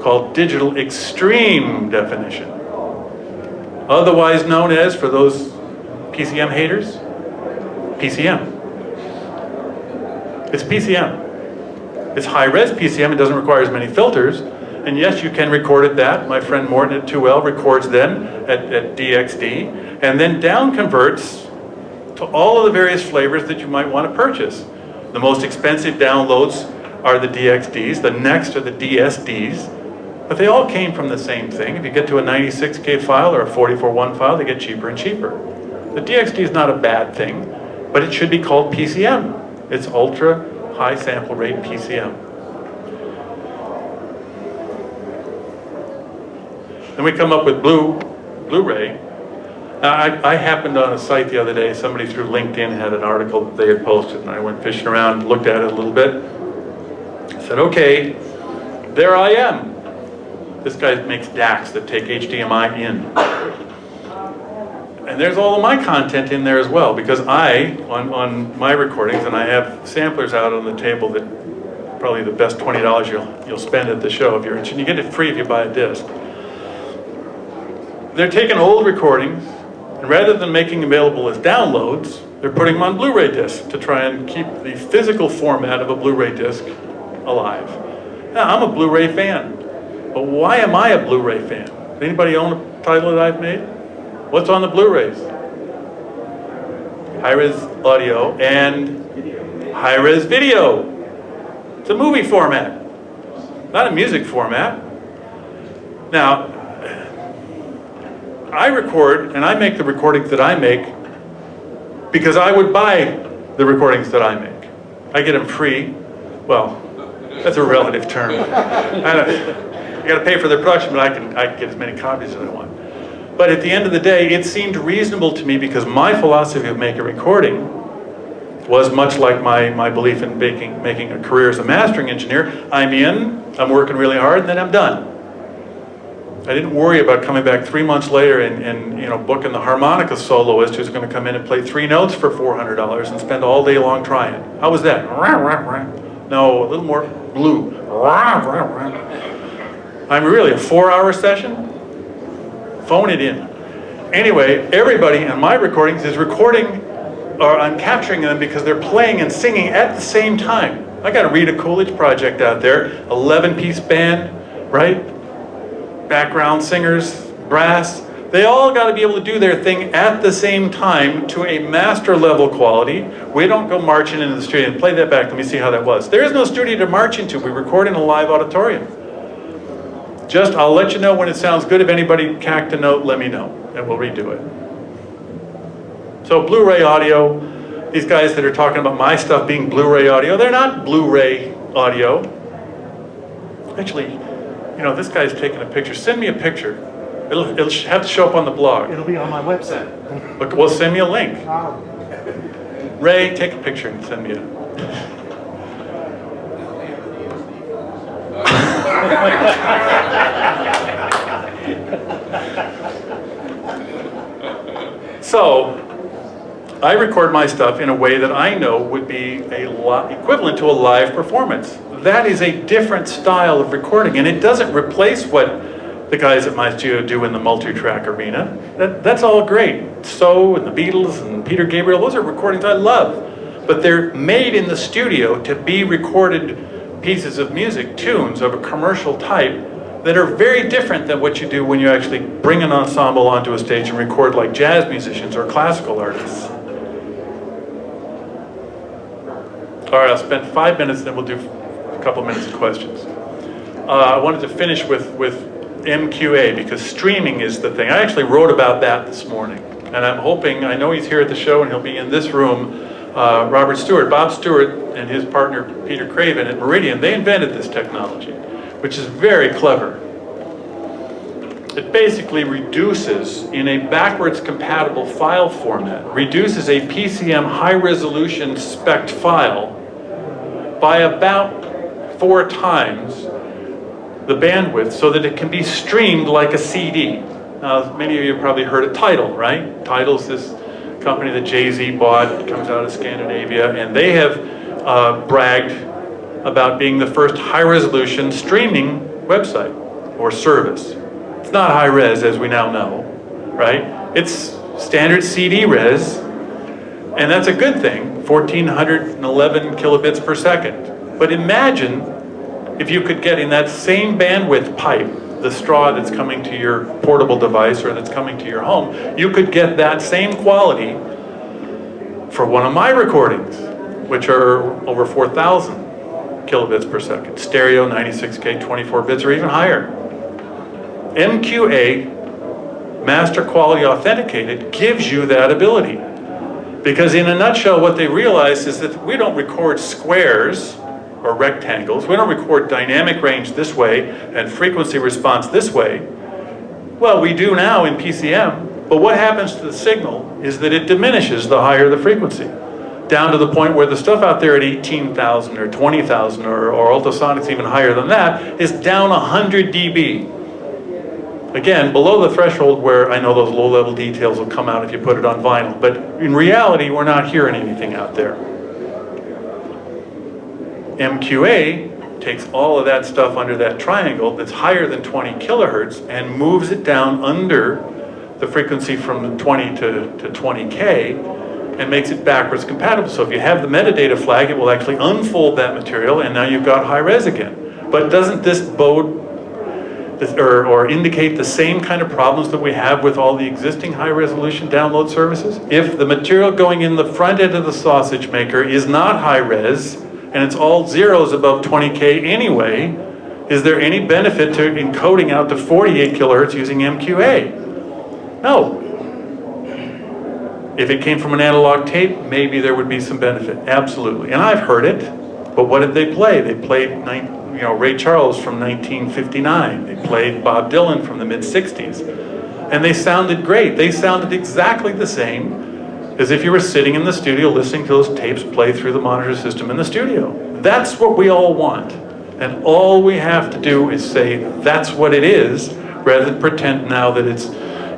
called digital extreme definition. Otherwise known as, for those PCM haters, PCM. It's PCM. It's high-res PCM, it doesn't require as many filters, and yes, you can record at that. My friend Morton at 2L records then at DXD, and then down converts to all of the various flavors that you might want to purchase. The most expensive downloads are the DXDs, the next are the DSDs, but they all came from the same thing. If you get to a 96K file or a 44.1 file, they get cheaper and cheaper. The DXD is not a bad thing. but it should be called PCM. It's ultra high sample rate PCM. Then we come up with Blu-ray. Now, I happened on a site the other day, somebody through LinkedIn had an article that they had posted, and I went fishing around, looked at it a little bit. I said, okay, there I am. This guy makes DACs that take HDMI in. And there's all of my content in there as well, because on my recordings, and I have samplers out on the table that probably the best $20 you'll spend at the show if you're interested. You get it free if you buy a disc. They're taking old recordings, and rather than making them available as downloads, they're putting them on Blu-ray discs to try and keep the physical format of a Blu-ray disc alive. Now, I'm a Blu-ray fan, but why am I a Blu-ray fan? Does anybody own a title that I've made? What's on the Blu-rays? High-res audio and high-res video. It's a movie format, not a music format. Now, I record, and I make the recordings that I make because I would buy the recordings that I make. I get them free. Well, that's a relative term. You got to pay for their production, but I can get as many copies as I want. But at the end of the day, it seemed reasonable to me because my philosophy of making a recording was much like my belief in making a career as a mastering engineer. I'm working really hard, and then I'm done. I didn't worry about coming back 3 months later and booking the harmonica soloist who's going to come in and play 3 notes for $400 and spend all day long trying. How was that? No, a little more blue. I'm really a 4-hour session? Phone it in. Anyway, everybody in my recordings is recording, or I'm capturing them because they're playing and singing at the same time. I got a Rita Coolidge project out there, 11-piece band, right? Background singers, brass. They all got to be able to do their thing at the same time to a master level quality. We don't go marching into the studio and play that back. Let me see how that was. There is no studio to march into. We record in a live auditorium. I'll let you know when it sounds good. If anybody cacked a note, let me know, and we'll redo it. So Blu-ray audio, these guys that are talking about my stuff being Blu-ray audio, they're not Blu-ray audio. Actually, this guy's taking a picture. Send me a picture. It'll have to show up on the blog. It'll be on my website. Look, well, send me a link. Ray, take a picture and send me it. So, I record my stuff in a way that I know would be equivalent to a live performance. That is a different style of recording, and it doesn't replace what the guys at my studio do in the multi-track arena. That's all great. So, and the Beatles, and Peter Gabriel, those are recordings I love. But they're made in the studio to be recorded pieces of music, tunes of a commercial type, that are very different than what you do when you actually bring an ensemble onto a stage and record like jazz musicians or classical artists. All right, I'll spend 5 minutes, then we'll do a couple minutes of questions. I wanted to finish with MQA because streaming is the thing. I actually wrote about that this morning, and I'm hoping, I know he's here at the show and he'll be in this room, Bob Stewart and his partner Peter Craven at Meridian, they invented this technology, which is very clever. It basically reduces, in a backwards compatible file format, reduces a PCM high resolution spec file by about 4 times the bandwidth so that it can be streamed like a CD. Now, many of you have probably heard of Tidal, right? Tidal's this company that Jay-Z bought, comes out of Scandinavia, and they have bragged about being the first high-resolution streaming website or service. It's not high-res, as we now know, right? It's standard CD res, and that's a good thing, 1,411 kilobits per second. But imagine if you could get in that same bandwidth pipe, the straw that's coming to your portable device or that's coming to your home, you could get that same quality for one of my recordings, which are over 4,000 kilobits per second. Stereo, 96K, 24 bits, or even higher. MQA, Master Quality Authenticated, gives you that ability. Because in a nutshell, what they realized is that we don't record squares or rectangles. We don't record dynamic range this way and frequency response this way. Well, we do now in PCM, but what happens to the signal is that it diminishes the higher the frequency, down to the point where the stuff out there at 18,000 or 20,000 or ultrasonics even higher than that is down 100 dB. Again, below the threshold where I know those low-level details will come out if you put it on vinyl, but in reality, we're not hearing anything out there. MQA takes all of that stuff under that triangle that's higher than 20 kilohertz and moves it down under the frequency from 20 to 20K and makes it backwards compatible. So if you have the metadata flag, it will actually unfold that material and now you've got high res again. But doesn't this bode or indicate the same kind of problems that we have with all the existing high resolution download services? If the material going in the front end of the sausage maker is not high res, and it's all zeros above 20K anyway, is there any benefit to encoding out to 48 kilohertz using MQA? No. If it came from an analog tape, maybe there would be some benefit, absolutely. And I've heard it, but what did they play? They played Ray Charles from 1959. They played Bob Dylan from the mid-60s. And they sounded great. They sounded exactly the same as if you were sitting in the studio listening to those tapes play through the monitor system in the studio. That's what we all want. And all we have to do is say that's what it is, rather than pretend now that it's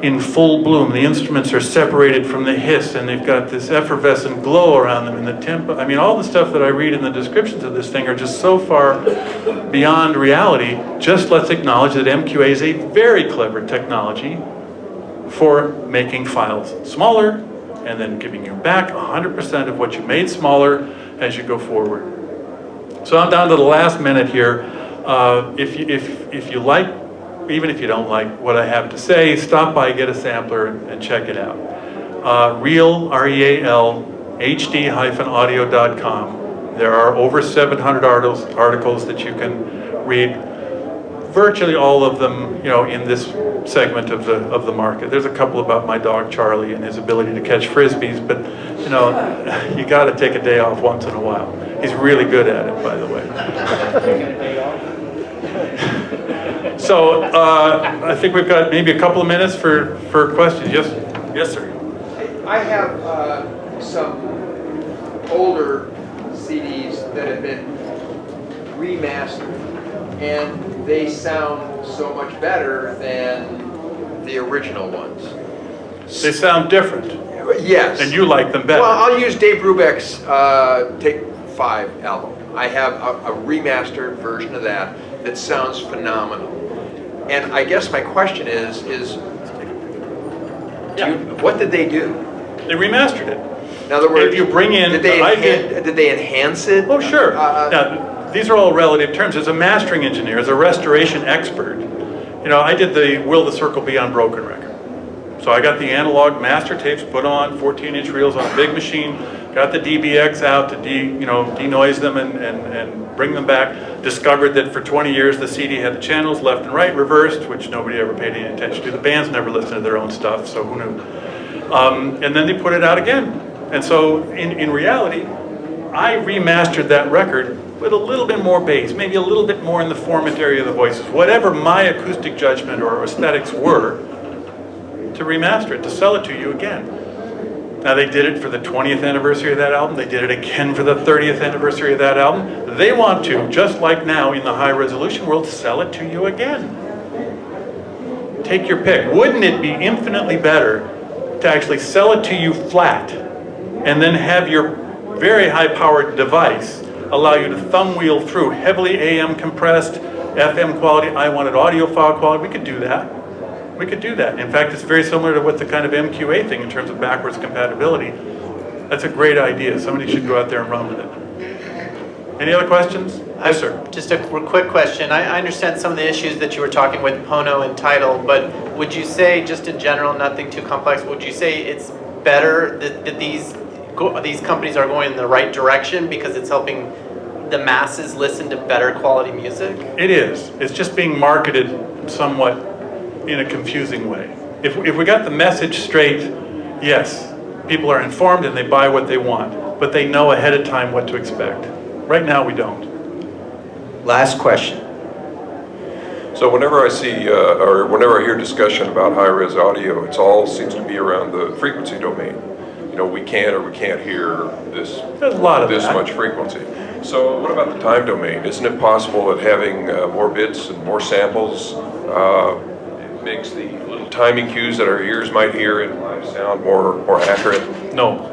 in full bloom. The instruments are separated from the hiss and they've got this effervescent glow around them and the tempo. I mean, all the stuff that I read in the descriptions of this thing are just so far beyond reality. Just let's acknowledge that MQA is a very clever technology for making files smaller and then giving you back 100% of what you made smaller as you go forward. So I'm down to the last minute here. If you like, even if you don't like what I have to say, stop by, get a sampler, and check it out. Real, R-E-A-L, HD-audio.com. There are over 700 articles that you can read. Virtually all of them, in this segment of the market. There's a couple about my dog Charlie and his ability to catch frisbees, but you got to take a day off once in a while. He's really good at it, by the way. So I think we've got maybe a couple of minutes for questions. Yes, sir. I have some older CDs that have been remastered, and they sound so much better than the original ones. They sound different. Yes. And you like them better. Well, I'll use Dave Brubeck's Take 5 album. I have a remastered version of that sounds phenomenal. And I guess my question is what did they do? They remastered it. In other words, if you bring in, did they enhance it? Oh, sure. Now, these are all relative terms. As a mastering engineer, as a restoration expert, I did the Will the Circle Be Unbroken record. So I got the analog master tapes put on 14-inch reels on a big machine, got the DBX out to denoise them and bring them back. Discovered that for 20 years the CD had the channels left and right reversed, which nobody ever paid any attention to. The bands never listened to their own stuff, so who knew? And then they put it out again. And so in reality, I remastered that record with a little bit more bass, maybe a little bit more in the formant area of the voices, whatever my acoustic judgment or aesthetics were, to remaster it, to sell it to you again. Now they did it for the 20th anniversary of that album, they did it again for the 30th anniversary of that album. They want to, just like now in the high resolution world, sell it to you again. Take your pick. Wouldn't it be infinitely better to actually sell it to you flat and then have your very high powered device allow you to thumb wheel through heavily AM compressed, FM quality, I wanted audio file quality? We could do that. We could do that. In fact, it's very similar to what the kind of MQA thing in terms of backwards compatibility. That's a great idea. Somebody should go out there and run with it. Any other questions? Yes, sir. Just a quick question. I understand some of the issues that you were talking with Pono and Tidal, but would you say, just in general, nothing too complex, would you say it's better that these companies are going in the right direction because it's helping the masses listen to better quality music? It is. It's just being marketed somewhat in a confusing way. If we got the message straight, yes, people are informed and they buy what they want, but they know ahead of time what to expect. Right now, we don't. Last question. So whenever I see, or whenever I hear discussion about high-res audio, it all seems to be around the frequency domain. You know, we can or we can't hear this, There's a lot of this that. much frequency. So what about the time domain? Isn't it possible that having more bits and more samples it makes the little timing cues that our ears might hear in live sound more accurate? No.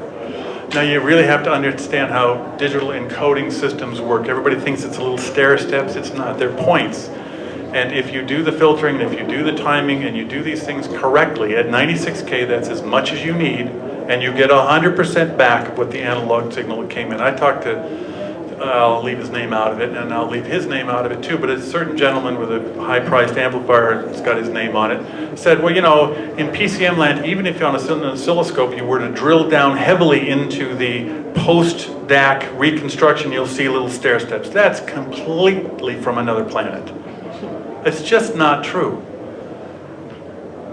Now you really have to understand how digital encoding systems work. Everybody thinks it's a little stair steps. It's not. They're points. And if you do the filtering, if you do the timing, and you do these things correctly, at 96K, that's as much as you need, and you get 100% back of what the analog signal that came in. I talked to, I'll leave his name out of it, and I'll leave his name out of it too, but a certain gentleman with a high-priced amplifier, it's got his name on it, said, well, you know, in PCM land, even if on an oscilloscope you were to drill down heavily into the post-DAC reconstruction, you'll see little stair steps. That's completely from another planet. It's just not true.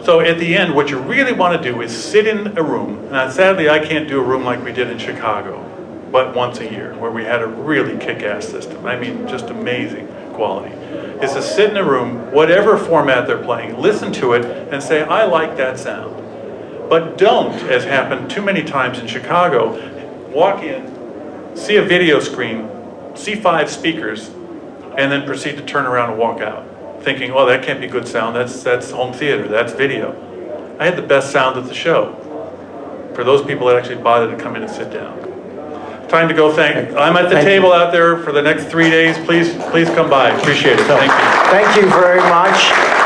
So at the end, what you really want to do is sit in a room. Now, sadly, I can't do a room like we did in Chicago, but once a year, where we had a really kick-ass system. I mean, just amazing quality. Is to sit in a room, whatever format they're playing, listen to it, and say, I like that sound. But don't, as happened too many times in Chicago, walk in, see a video screen, see 5 speakers, and then proceed to turn around and walk out, thinking, oh, that can't be good sound, that's home theater, that's video. I had the best sound at the show, for those people that actually bothered to come in and sit down. Time to go, I'm at the table out there for the next 3 days, please come by, appreciate it, thank you. Thank you very much.